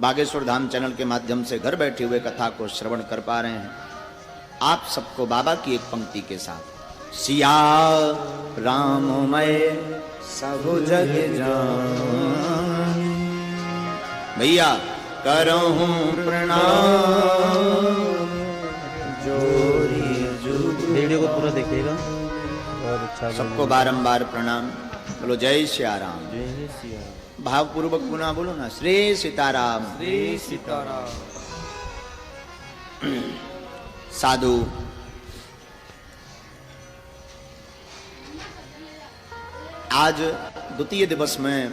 Bageshwar Dham channel के माध्यम से घर बैठे हुए कथा को श्रवण कर पा रहे हैं। आप सबको बाबा की एक पंक्ति के साथ, सिया राममय सबु जग जान, भैया करहूं प्रणाम जोरी जुग। वीडियो को पूरा देखिएगा और अच्छा सबको बारंबार प्रणाम। बोलो जय सिया राम। जय सिया राम। भाव पूर्वक पुनः बोलो ना, श्री सीताराम। श्री सीताराम। साधु आज द्वितीय दिवस में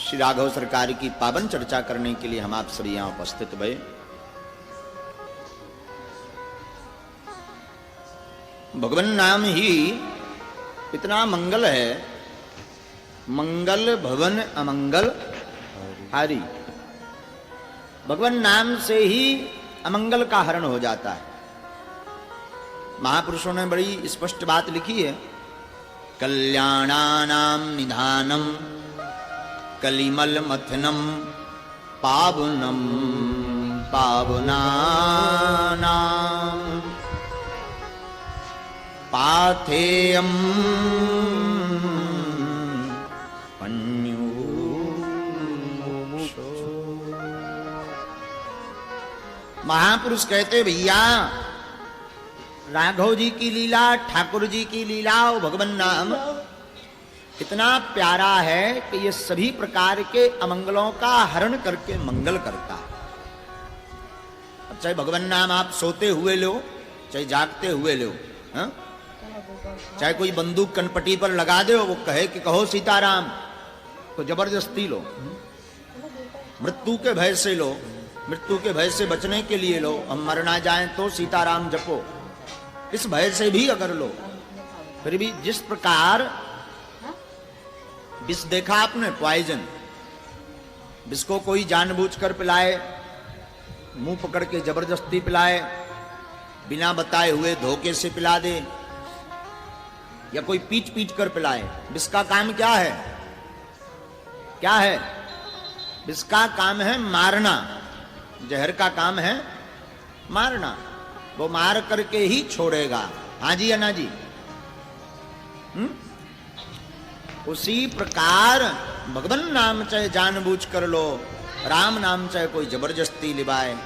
श्री राघव सरकार की पावन चर्चा करने के लिए हम आप सभी यहां उपस्थित भये। भगवान नाम ही इतना मंगल है, मंगल भवन अमंगल हारी। भगवान नाम से ही अमंगल का हरण हो जाता है। महापुरुषों ने बड़ी स्पष्ट बात लिखी है, कल्याणानां निधानम कलिमल मथनम पावनम पावनानां पाथेयम महापुरुष कहते भैया राघव जी की लीला, ठाकुर जी की लीला और भगवान नाम इतना प्यारा है कि ये सभी प्रकार के अमंगलों का हरण करके मंगल करता है। अब चाहे भगवान नाम आप सोते हुए लो, चाहे जागते हुए लो, हा? चाहे कोई बंदूक कनपटी पर लगा दे, वो कहे कि कहो सीताराम, तो जबरदस्ती लो। मृत्यु के भय से लो, मृत्यु के भय से बचने के लिए लो, हम मर ना जाएं तो सीताराम जपो, इस भय से भी अगर लो। फिर भी जिस प्रकार विष देखा आपने, पॉइजन, विष को कोई जानबूझकर पिलाए, मुंह पकड़ के जबरदस्ती पिलाए, बिना बताए हुए धोखे से पिला दे, या कोई पीट पीट कर पिलाए, विष का काम क्या है? क्या है? विष का काम है मारना, जहर का काम है मारना। वो मार करके ही छोड़ेगा। हाँ जी या ना जी? उसी प्रकार भगवान नाम चाहे जानबूझ कर लो, राम नाम चाहे कोई जबरदस्ती लिवाए,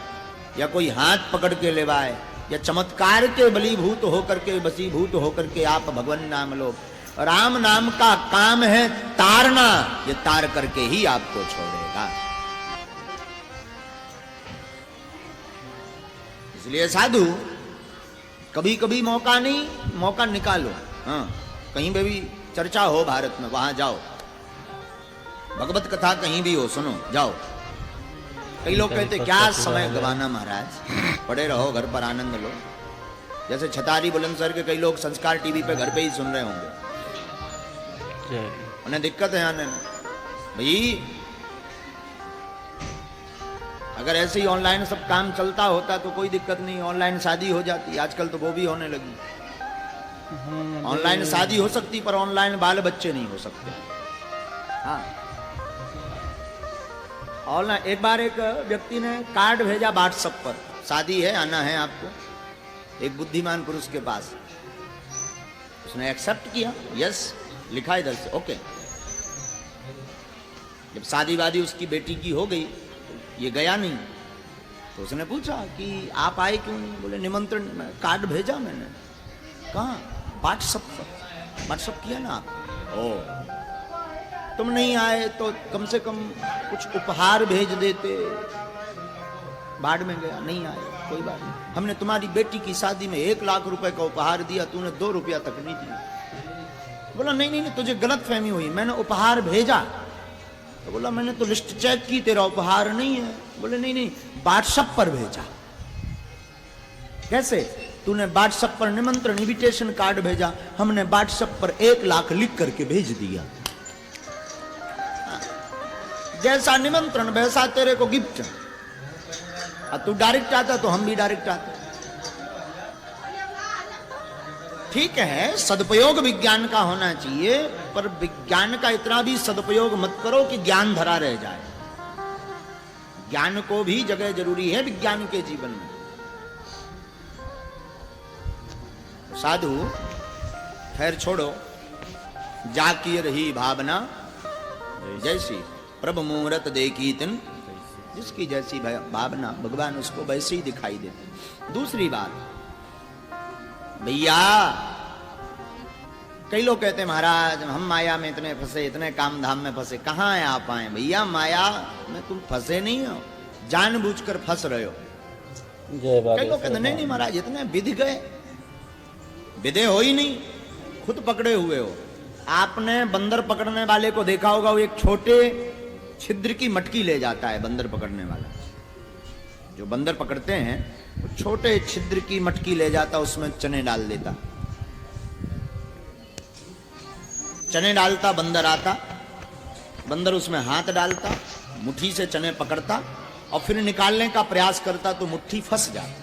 या कोई हाथ पकड़ के लिवाए, या चमत्कार के बलीभूत होकर के, वसीभूत होकर के आप भगवान नाम लो। राम नाम का काम है तारना, ये तार करके ही आपको छोड़ेगा। इसलिए साधु कभी कभी मौका नहीं, मौका निकालो। हाँ, कहीं पे भी चर्चा हो भारत में, वहां जाओ, भगवत कथा कहीं भी हो, सुनो, जाओ। कई लोग कहते क्या समय गवाना महाराज, पड़े रहो घर पर, आनंद लो। जैसे छतारी बुलंदशहर के कई लोग संस्कार टीवी पे घर पे ही सुन रहे होंगे, उन्हें दिक्कत है आने में। भाई अगर ऐसे ही ऑनलाइन सब काम चलता होता तो कोई दिक्कत नहीं, ऑनलाइन शादी हो जाती। आजकल तो वो भी होने लगी। ऑनलाइन शादी हो सकती पर ऑनलाइन बाल बच्चे नहीं हो सकते। हाँ, ऑनलाइन एक बार एक व्यक्ति ने कार्ड भेजा व्हाट्सएप पर, शादी है, आना है आपको, एक बुद्धिमान पुरुष के पास। उसने एक्सेप्ट किया, यस लिखा इधर से, ओके। जब शादी वादी उसकी बेटी की हो गई, ये गया नहीं, तो उसने पूछा कि आप आए क्यों नहीं? बोले निमंत्रण, कार्ड भेजा मैंने। कहाँ? व्हाट्सएप पर, व्हाट्सएप किया ना आप। ओ, तुम नहीं आए तो कम से कम कुछ उपहार भेज देते। बाढ़ में गया, नहीं आए, कोई बात नहीं, हमने तुम्हारी बेटी की शादी में 1 लाख रुपए का उपहार दिया, तूने 2 रुपया तक नहीं दिया। बोला नहीं नहीं, तुझे गलत फहमी हुई, मैंने उपहार भेजा। तो बोला मैंने तो लिस्ट चेक की, तेरा उपहार नहीं है। बोले नहीं नहीं, व्हाट्सएप पर भेजा। कैसे? तूने व्हाट्सएप पर निमंत्रण इनविटेशन कार्ड भेजा, हमने व्हाट्सएप पर 1 लाख लिख करके भेज दिया। जैसा निमंत्रण वैसा तेरे को गिफ्ट। तू डायरेक्ट आता तो हम भी डायरेक्ट आते। ठीक है, सदुपयोग विज्ञान का होना चाहिए, पर विज्ञान का इतना भी सदुपयोग मत करो कि ज्ञान धरा रह जाए। ज्ञान को भी जगह जरूरी है विज्ञान के जीवन में। साधु खैर छोड़ो, जाकी रही भावना जैसी, प्रभु मुहूर्त देखी तिन, जिसकी जैसी भावना भगवान उसको वैसे ही दिखाई देते। दूसरी बात, भैया कई लोग कहते हैं महाराज हम माया में इतने फंसे, इतने काम धाम में फंसे। कहाँ है आप आए? भैया माया में तुम फंसे नहीं हो, जानबूझकर फंस रहे हो। कई लोग कहते नहीं महाराज इतने विध गए, विधे हो ही नहीं, खुद पकड़े हुए हो। आपने बंदर पकड़ने वाले को देखा होगा, वो एक छोटे छिद्र की मटकी ले जाता है। बंदर पकड़ने वाला जो बंदर पकड़ते हैं वो छोटे छिद्र की मटकी ले जाता, उसमें चने डाल देता, चने डालता, बंदर आता, बंदर उसमें हाथ डालता, मुट्ठी से चने पकड़ता और फिर निकालने का प्रयास करता तो मुट्ठी फंस जाती।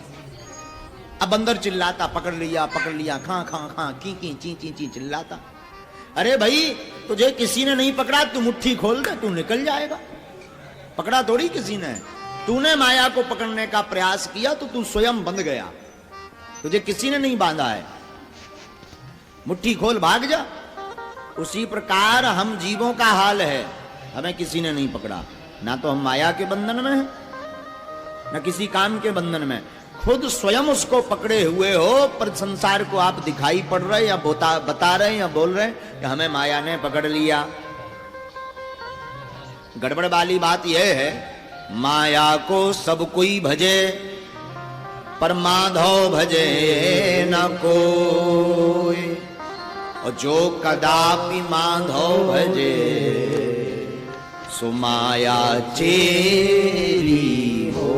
अब बंदर चिल्लाता, पकड़ लिया पकड़ लिया, खां खां खां की ची ची ची चिल्लाता। अरे भाई तुझे किसी ने नहीं पकड़ा, तू मुट्ठी खोल दे, तू निकल जाएगा। पकड़ा थोड़ी किसी ने, तूने माया को पकड़ने का प्रयास किया तो तू स्वयं बंध गया, तुझे किसी ने नहीं बांधा है। मुट्ठी खोल भाग जा। उसी प्रकार हम जीवों का हाल है, हमें किसी ने नहीं पकड़ा, ना तो हम माया के बंधन में हैं, ना किसी काम के बंधन में, खुद स्वयं उसको पकड़े हुए हो। पर संसार को आप दिखाई पड़ रहे या बता रहे या बोल रहे कि हमें माया ने पकड़ लिया। गड़बड़ वाली बात यह है, माया को सब कोई भजे पर माधव भजे न कोई, और जो कदापि माधव भजे सो माया चेरी हो।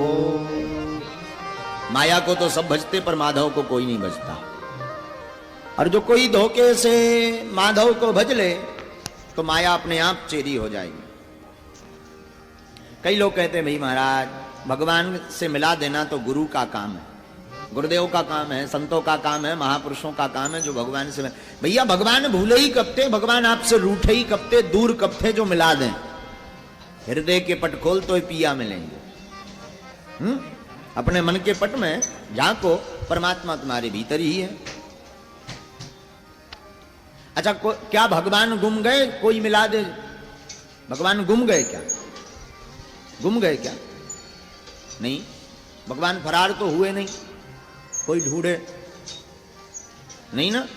माया को तो सब भजते पर माधव को कोई नहीं भजता, और जो कोई धोखे से माधव को भज ले तो माया अपने आप चेरी हो जाएगी। कई लोग कहते हैं भाई महाराज भगवान से मिला देना तो गुरु का काम है, गुरुदेव का काम है, संतों का काम है, महापुरुषों का काम है जो भगवान से। भैया भगवान भूले ही कब थे, भगवान आपसे रूठे ही कब थे, दूर कब थे जो मिला दें। हृदय के पट खोल तो पिया मिलेंगे। अपने मन के पट में झांको, परमात्मा तुम्हारे भीतर ही है। अच्छा क्या भगवान गुम गए, कोई मिला दे? भगवान गुम गए क्या? गुम गए क्या? नहीं, भगवान फरार तो हुए नहीं, कोई ढूंढे नहीं ना।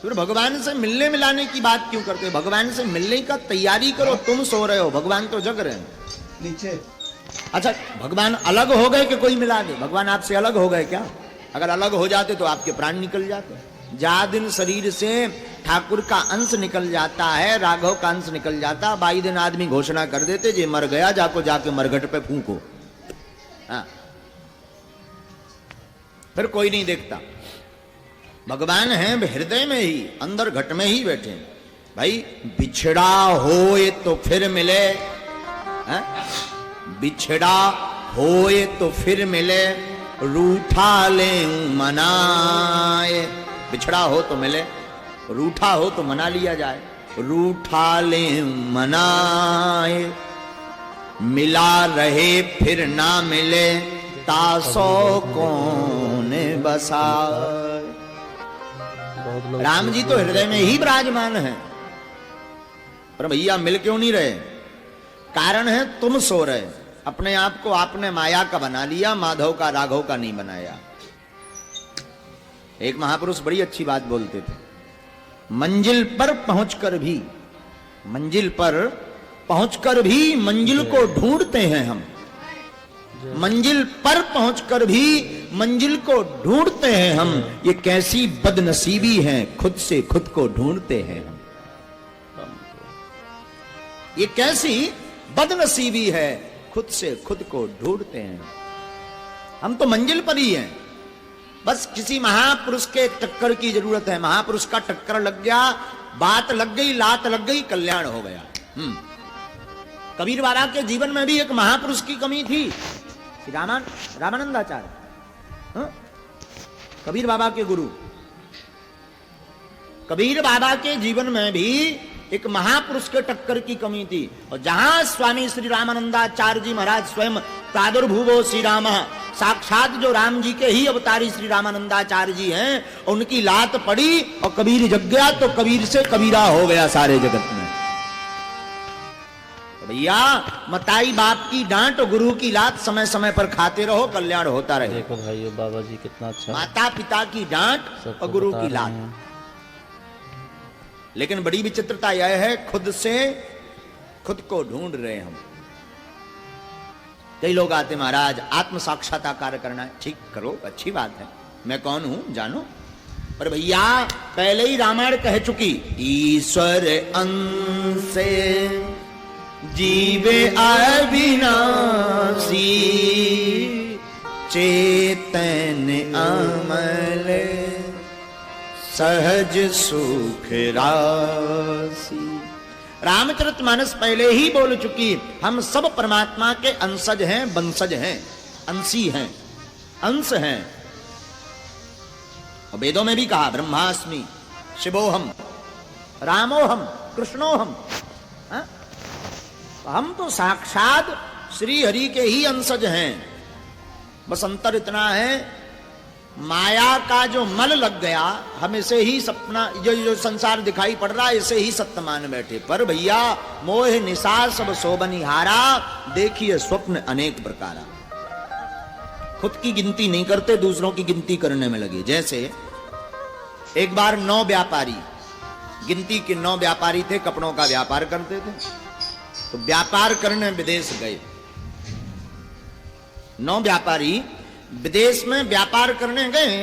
फिर भगवान से मिलने मिलाने की बात क्यों करते? भगवान से मिलने का तैयारी करो। तुम सो रहे हो, भगवान तो जग रहे हैं नीचे। अच्छा भगवान अलग हो गए कि कोई मिला दे? भगवान आपसे अलग हो गए क्या? अगर अलग हो जाते तो आपके प्राण निकल जाते। जा दिन शरीर से ठाकुर का अंश निकल जाता है, राघव का अंश निकल जाता, 22 दिन आदमी घोषणा कर देते जे मर गया, जाको जाके मरघट पे फूंको। हाँ, फिर कोई नहीं देखता। भगवान है हृदय में ही, अंदर घट में ही बैठे। भाई बिछड़ा होए तो फिर मिले, बिछड़ा होए तो फिर मिले, रूठा ले मनाए। बिछड़ा हो तो मिले, रूठा हो तो मना लिया जाए। रूठा ले मनाए, मिला रहे फिर ना मिले, तासो कौन बसा। राम जी तो हृदय में ही विराजमान है, पर भैया मिल क्यों नहीं रहे? कारण है तुम सो रहे, अपने आप को आपने माया का बना लिया, माधव का राघव का नहीं बनाया। एक महापुरुष बड़ी अच्छी बात बोलते थे, मंजिल पर पहुंचकर भी, मंजिल पर पहुंचकर भी मंजिल को ढूंढते हैं हम। मंजिल पर पहुंचकर भी मंजिल को ढूंढते हैं हम। ये कैसी बदनसीबी है, खुद से खुद को ढूंढते हैं हम। ये कैसी बदनसीबी है, खुद से खुद को ढूंढते हैं हम। तो मंजिल पर ही हैं, बस किसी महापुरुष के टक्कर की जरूरत है। महापुरुष का टक्कर लग गया, बात लग गई, लात लग गई, कल्याण हो गया। कबीर बाबा के जीवन में भी एक महापुरुष की कमी थी, रामानंदाचार्य, कबीर बाबा के गुरु। कबीर बाबा के जीवन में भी एक महापुरुष के टक्कर की कमी थी। और जहां स्वामी श्री रामानंदाचार्य जी महाराज स्वयं प्रादुर्भूवो श्री राम, साक्षात जो राम जी के ही अवतारी श्री रामानंदाचार्य जी हैं, उनकी लात पड़ी और कबीर जग गया, तो कबीर से कबीरा हो गया सारे जगत में। तो भैया मताई बाप की डांट और गुरु की लात समय समय पर खाते रहो, कल्याण होता रहे। देखो भाई बाबा जी कितना अच्छा माता पिता की डांट सबको और गुरु बता की रहे लात। हैं। लेकिन बड़ी विचित्रता यह है, खुद से खुद को ढूंढ रहे हम। कई लोग आते महाराज आत्म साक्षात्कार करना है, ठीक करो, अच्छी बात है, मैं कौन हूं जानो। पर भैया पहले ही रामायण कह चुकी, ईश्वर अंश जीवे अविनाशी चेतन अमल सहज सुख राशि। रामचरितमानस पहले ही बोल चुकी, हम सब परमात्मा के अंशज हैं, वंशज हैं, अंशी हैं, अंश हैं। और वेदों में भी कहा, ब्रह्मास्मि शिवोहम रामोहम कृष्णोहम। हम तो साक्षात श्री हरि के ही अंशज हैं। बस अंतर इतना है, माया का जो मल लग गया, हम इसे ही सपना, जो संसार दिखाई पड़ रहा है, इसे ही सत्य मान बैठे। पर भैया मोह निशा सब शोभनिहारा, देखिए स्वप्न अनेक प्रकारा। खुद की गिनती नहीं करते, दूसरों की गिनती करने में लगे। जैसे एक बार 9 व्यापारी, गिनती के 9 व्यापारी थे, कपड़ों का व्यापार करते थे। तो व्यापार करने विदेश गए। 9 व्यापारी विदेश में व्यापार करने गए,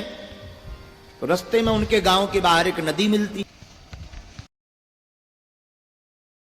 तो रास्ते में उनके गांव के बाहर एक नदी मिलती।